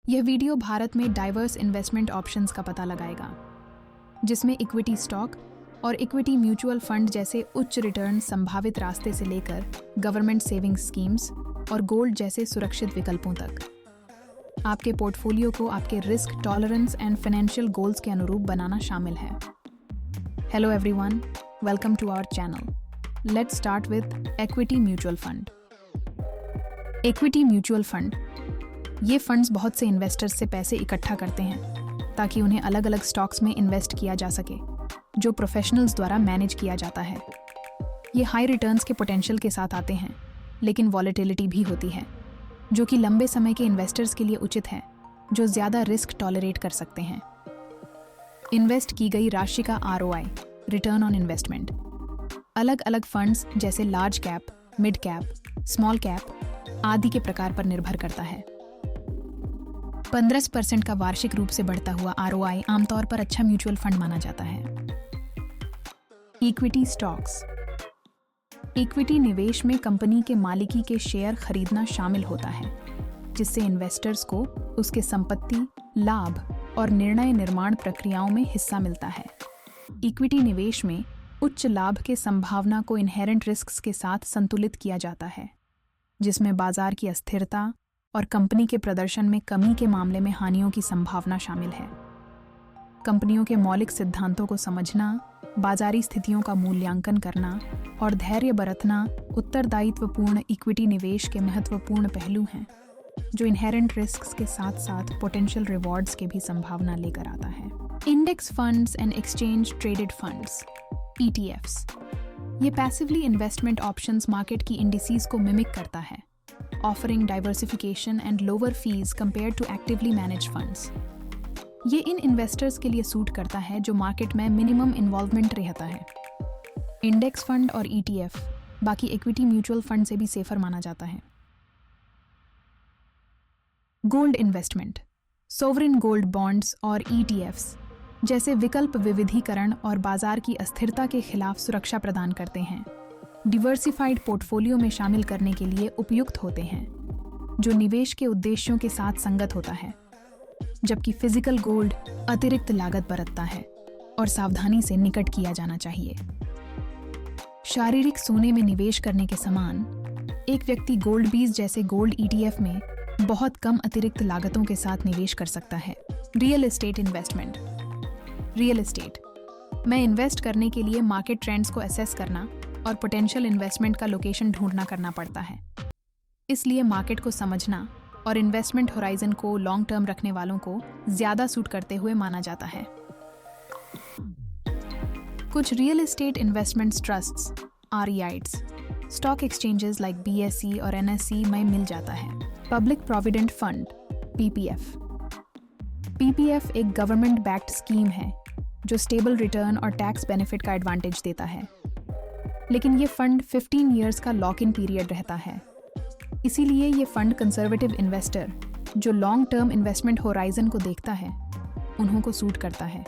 यह वीडियो भारत में diverse investment options का पता लगाएगा, जिसमें इक्विटी स्टॉक और इक्विटी म्यूचुअल फंड जैसे उच्च रिटर्न संभावित रास्ते से लेकर गवर्नमेंट सेविंग स्कीम्स और गोल्ड जैसे सुरक्षित विकल्पों तक आपके पोर्टफोलियो को आपके risk tolerance and financial goals के अनुरूप बनाना शामिल है। Hello everyone, welcome to our channel. Let's start with equity mutual fund. Equity mutual fund ये फंड्स बहुत से इन्वेस्टर्स से पैसे इकट्ठा करते हैं ताकि उन्हें अलग अलग स्टॉक्स में इन्वेस्ट किया जा सके, जो प्रोफेशनल्स द्वारा मैनेज किया जाता है। ये हाई रिटर्न्स के पोटेंशियल के साथ आते हैं, लेकिन वॉलेटिलिटी भी होती है, जो कि लंबे समय के इन्वेस्टर्स के लिए उचित है, जो ज़्यादा रिस्क टॉलरेट कर सकते हैं। इन्वेस्ट की गई राशि का ROI, रिटर्न ऑन इन्वेस्टमेंट, अलग अलग फंड्स जैसे large cap, mid cap, small cap आदि के प्रकार पर निर्भर करता है। 15% का वार्षिक रूप से बढ़ता हुआ ROI आमतौर पर अच्छा म्यूचुअल फंड माना जाता है। Equity stocks. इक्विटी निवेश में कंपनी के मालिकी के शेयर खरीदना शामिल होता है, जिससे इन्वेस्टर्स को उसके संपत्ति, लाभ और निर्णय निर्माण प्रक्रियाओं में हिस्सा मिलता है। इक्विटी निवेश में उच्च लाभ के संभावना को इनहेरेंट रिस्क्स के साथ संतुलित किया जाता है, जिसमें बाजार की अस्थिरता और कंपनी के प्रदर्शन में कमी के मामले में हानियों की संभावना शामिल है। कंपनियों के मौलिक सिद्धांतों को समझना, बाजारी स्थितियों का मूल्यांकन करना और धैर्य बरतना उत्तरदायित्वपूर्ण इक्विटी निवेश के महत्वपूर्ण पहलू हैं, जो इनहेरेंट रिस्क्स के साथ साथ पोटेंशियल रिवॉर्ड्स के भी संभावना लेकर आता है। Index funds and exchange traded funds, ETFs। ये पैसिवली इन्वेस्टमेंट ऑप्शंस मार्केट की इंडिसेस को मिमिक करता है, offering diversification and lower fees compared to actively managed funds। ये इन इन्वेस्टर्स के लिए सूट करता है जो मार्केट में मिनिमम इन्वॉल्वमेंट रहता है। इंडेक्स फंड और ETF बाकी इक्विटी म्यूचुअल फंड से भी सेफर माना जाता है। Gold investment, sovereign gold bonds और ETFs जैसे विकल्प विविधीकरण और बाजार की अस्थिरता के खिलाफ सुरक्षा प्रदान करते हैं, डिवर्सिफाइड पोर्टफोलियो में शामिल करने के लिए उपयुक्त होते हैं, जो निवेश के उद्देश्यों के साथ संगत होता है, जबकि फिजिकल गोल्ड अतिरिक्त लागत बरतता है और सावधानी से निकट किया जाना चाहिए। शारीरिक सोने में निवेश करने के समान, एक व्यक्ति गोल्ड बीज जैसे गोल्ड ETF में बहुत कम अतिरिक्त लागतों के साथ निवेश कर सकता है। Real estate investment. Real estate में इन्वेस्ट करने के लिए मार्केट ट्रेंड्स को असेस करना और पोटेंशियल इन्वेस्टमेंट का लोकेशन ढूंढना करना पड़ता है। इसलिए मार्केट को समझना और इन्वेस्टमेंट होराइजन को लॉन्ग टर्म रखने वालों को ज्यादा सूट करते हुए माना जाता है। कुछ real estate investment trusts, REITs, stock exchanges like BSE और NSE में मिल जाता है। Public provident fund, PPF। PPF एक गवर्नमेंट बैक्ड स्कीम है जो स्टेबल रिटर्न और टैक्स बेनिफिट का एडवांटेज देता है, लेकिन ये फंड 15 इयर्स का लॉक इन पीरियड रहता है। इसीलिए ये फंड कंजर्वेटिव इन्वेस्टर जो लॉन्ग टर्म इन्वेस्टमेंट होराइजन को देखता है, उन्हों को सूट करता है।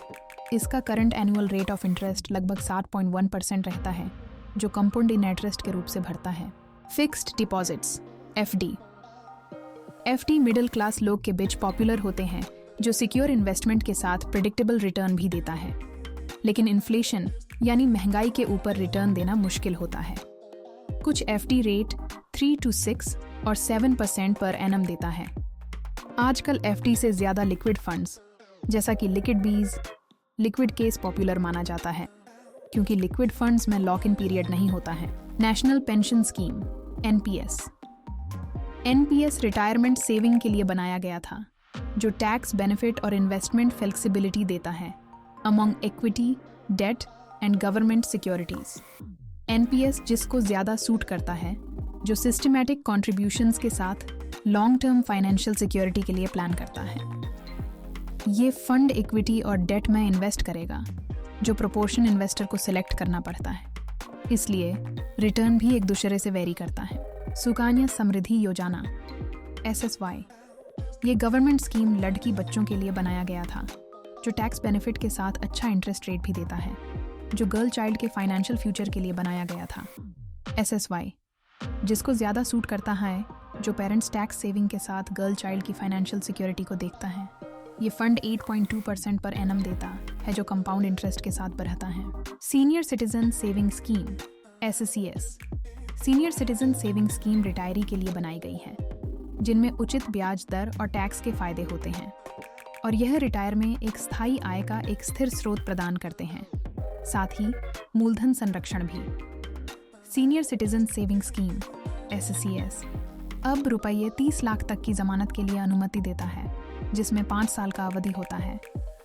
इसका current annual rate of interest लगभग 7.1% रहता है, जो कंपाउंड इन इंटरेस्ट के रूप से भरता है। Fixed deposits, FD middle class लोग के बीच पॉपुलर होते हैं, जो सिक्योर इन्वेस्टमेंट के साथ प्रेडिक्टेबल रिटर्न भी देता है, लेकिन इन्फ्लेशन यानी महंगाई के ऊपर रिटर्न देना मुश्किल होता है। कुछ FD रेट 3 to 6 और 7% पर एनम देता है। आजकल FD से ज्यादा लिक्विड फंड्स जैसा कि लिक्विड बीज, लिक्विड केस पॉपुलर माना जाता है, क्योंकि लिक्विड फंड्स में लॉक इन पीरियड नहीं होता है। National pension scheme, NPS retirement saving के लिए बनाया गया था, जो टैक्स बेनिफिट और इन्वेस्टमेंट फ्लेक्सिबिलिटी देता है among equity, debt and government securities. NPS जिसको ज्यादा सूट करता है, जो सिस्टमैटिक कॉन्ट्रीब्यूशंस के साथ लॉन्ग टर्म फाइनेंशियल सिक्योरिटी के लिए प्लान करता है। ये फंड इक्विटी और डेट में इन्वेस्ट करेगा, जो प्रोपोर्शन इन्वेस्टर को सिलेक्ट करना पड़ता है, इसलिए रिटर्न भी एक दूसरे से वेरी करता है। सुकन्या समृद्धि योजना, SSY ये गवर्नमेंट स्कीम लड़की बच्चों के लिए बनाया गया था, जो टैक्स बेनिफिट के साथ अच्छा इंटरेस्ट रेट भी देता है, जो गर्ल चाइल्ड के फाइनेंशियल फ्यूचर के लिए बनाया गया था। SSY जिसको ज़्यादा सूट करता है, जो पेरेंट्स टैक्स सेविंग के साथ गर्ल चाइल्ड की फाइनेंशियल सिक्योरिटी को देखता है। ये फंड 8.2% पर एनम देता है, जो कंपाउंड इंटरेस्ट के साथ बढ़ता है। Senior citizen saving scheme SCS senior citizen saving scheme retiree के लिए बनाई गई है, जिनमें उचित ब्याज दर और टैक्स के फायदे होते हैं, और यह रिटायर में एक स्थायी आय का एक स्थिर स्रोत प्रदान करते हैं, साथ ही मूलधन संरक्षण भी। Senior citizen saving scheme SCS अब रुपये 30 लाख तक की जमानत के लिए अनुमति देता है, जिसमें 5 साल का अवधि होता है,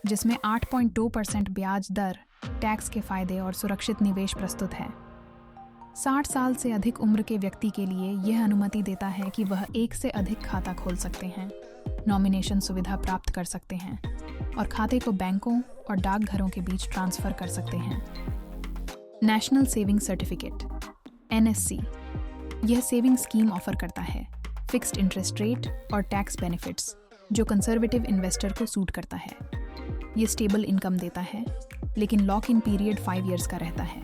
जिसमें 8.2% ब्याज दर, टैक्स के फायदे और सुरक्षित निवेश प्रस्तुत है। 60 साल से अधिक उम्र के व्यक्ति के लिए यह अनुमति देता है कि वह एक से अधिक खाता खोल सकते हैं, नॉमिनेशन सुविधा प्राप्त कर सकते हैं और खाते को बैंकों और डाकघरों के बीच ट्रांसफर कर सकते हैं। नेशनल सेविंग सर्टिफिकेट NSC यह सेविंग स्कीम ऑफर करता है फिक्स्ड इंटरेस्ट रेट और टैक्स बेनिफिट्स, जो कंजर्वेटिव इन्वेस्टर को सूट करता है। ये स्टेबल इनकम देता है, लेकिन लॉक इन पीरियड 5 इयर्स का रहता है।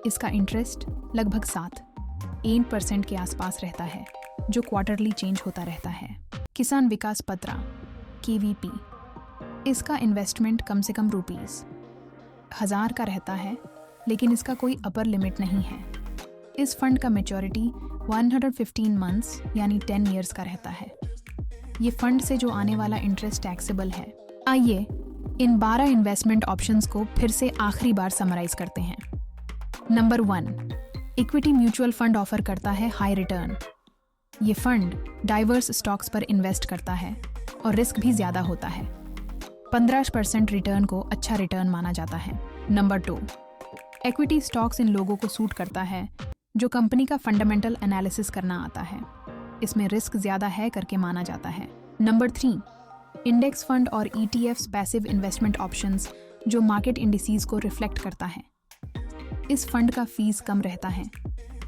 इसका इंटरेस्ट लगभग 7% के आसपास रहता है, जो क्वार्टरली चेंज होता रहता है। किसान विकास पत्रा KVP इसका इन्वेस्टमेंट कम से कम ₹1000 का रहता है, लेकिन इसका कोई अपर लिमिट नहीं है। इस फंड का मैच्योरिटी 115 मंथ्स यानी 10 इयर्स का रहता है। ये फंड से जो आने वाला इंटरेस्ट टैक्सेबल है। आइए इन 12 इन्वेस्टमेंट ऑप्शंस को फिर से आखिरी बार समराइज करते हैं। Number 1, equity mutual fund offer करता है हाई रिटर्न। ये फंड डाइवर्स स्टॉक्स पर इन्वेस्ट करता है और रिस्क भी ज़्यादा होता है। 15% रिटर्न को अच्छा रिटर्न माना जाता है। नंबर 2, इक्विटी स्टॉक्स इन लोगों को सूट करता है जो कंपनी का फंडामेंटल एनालिसिस करना आता है। इसमें रिस्क ज़्यादा है करके माना जाता है। नंबर 3, इंडेक्स फंड और ETFs पैसिव इन्वेस्टमेंट ऑप्शंस, जो मार्केट इंडिसेस को रिफ्लेक्ट करता है। इस फंड का फीस कम रहता है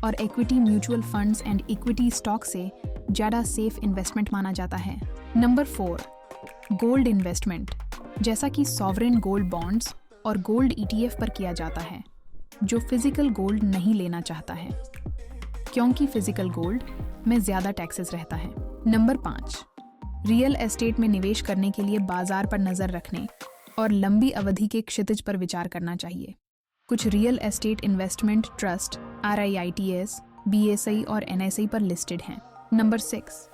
और equity mutual funds and equity stock से ज़्यादा सेफ इन्वेस्टमेंट माना जाता है। नंबर 4, गोल्ड इन्वेस्टमेंट, जैसा कि सॉवरेन गोल्ड बॉन्ड्स और गोल्ड ETF पर किया जाता है, जो फिजिकल गोल्ड नहीं लेना चाहता है, क्योंकि फिजिकल गोल्ड में ज़्यादा टैक्सेस रहता है। नंबर 5, रियल एस्टेट में निवेश करने के लिए बाजार पर नज़र रखने और लंबी अवधि के क्षितिज पर विचार करना चाहिए। कुछ real estate investment trust RIITs, BSI और NSI पर लिस्टेड हैं। नंबर 6,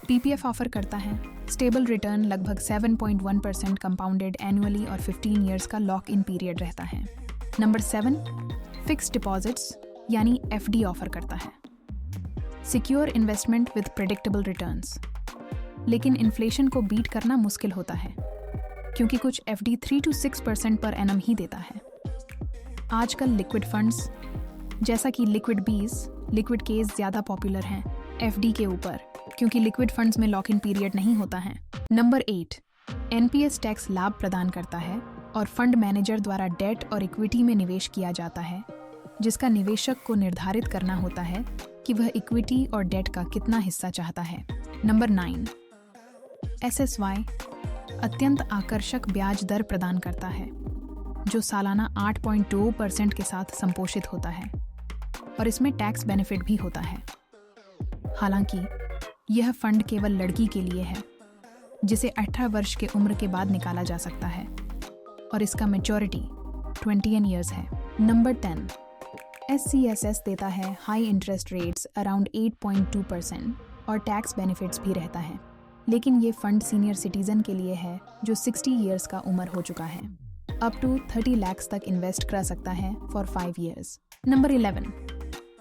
PPF ऑफर करता है स्टेबल रिटर्न, लगभग 7.1% कंपाउंडेड एनुअली और 15 ईयर्स का लॉक इन पीरियड रहता है। नंबर 7, फिक्स्ड डिपॉजिट्स यानी FD ऑफर करता है secure investment with predictable returns, लेकिन इन्फ्लेशन को बीट करना मुश्किल होता है, क्योंकि कुछ FD 3 to 6% पर एनम ही देता है। आजकल लिक्विड फंड्स जैसा कि लिक्विड बीज, लिक्विड केस ज़्यादा पॉपुलर हैं FD के ऊपर, क्योंकि लिक्विड फंड्स में लॉक इन पीरियड नहीं होता है। नंबर 8, NPS टैक्स लाभ प्रदान करता है और फंड मैनेजर द्वारा डेट और इक्विटी में निवेश किया जाता है, जिसका निवेशक को निर्धारित करना होता है कि वह इक्विटी और डेट का कितना हिस्सा चाहता है। नंबर 9, SSY अत्यंत आकर्षक ब्याज दर प्रदान करता है, जो सालाना 8.2% के साथ संपोषित होता है और इसमें टैक्स बेनिफिट भी होता है। हालांकि यह फंड केवल लड़की के लिए है, जिसे 18 वर्ष के उम्र के बाद निकाला जा सकता है और इसका मैच्योरिटी 21 ईयर्स है। नंबर 10, SCSS देता है हाई इंटरेस्ट रेट्स अराउंड 8.2% और टैक्स बेनिफिट्स भी रहता है, लेकिन ये फंड सीनियर सिटीजन के लिए है जो 60 ईयर्स का उम्र हो चुका है। अप टू 30 लाख तक इन्वेस्ट कर सकता है for 5 years. Number 11,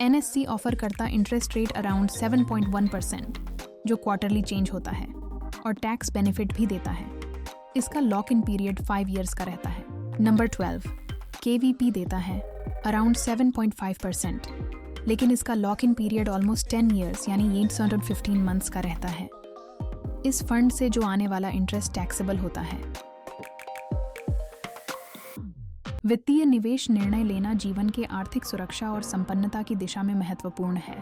NSC offer करता इंटरेस्ट रेट अराउंड 7.1%, जो क्वार्टरली चेंज होता है और टैक्स बेनिफिट भी देता है। इसका लॉक इन पीरियड 5 ईयर्स का रहता है। नंबर 12, KVP देता है अराउंड 7.5%, लेकिन इसका lock in period almost 10 years यानी 815 मंथ्स का रहता है। इस फंड से जो आने वाला इंटरेस्ट टैक्सेबल होता है। वित्तीय निवेश निर्णय लेना जीवन के आर्थिक सुरक्षा और संपन्नता की दिशा में महत्वपूर्ण है,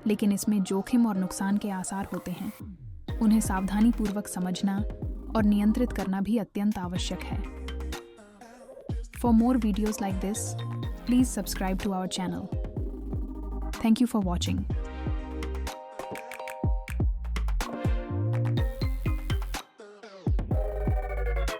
लेकिन इसमें जोखिम और नुकसान के आसार होते हैं। उन्हें सावधानीपूर्वक समझना और नियंत्रित करना भी अत्यंत आवश्यक है। For more videos like this, please subscribe to our channel. Thank you for watching.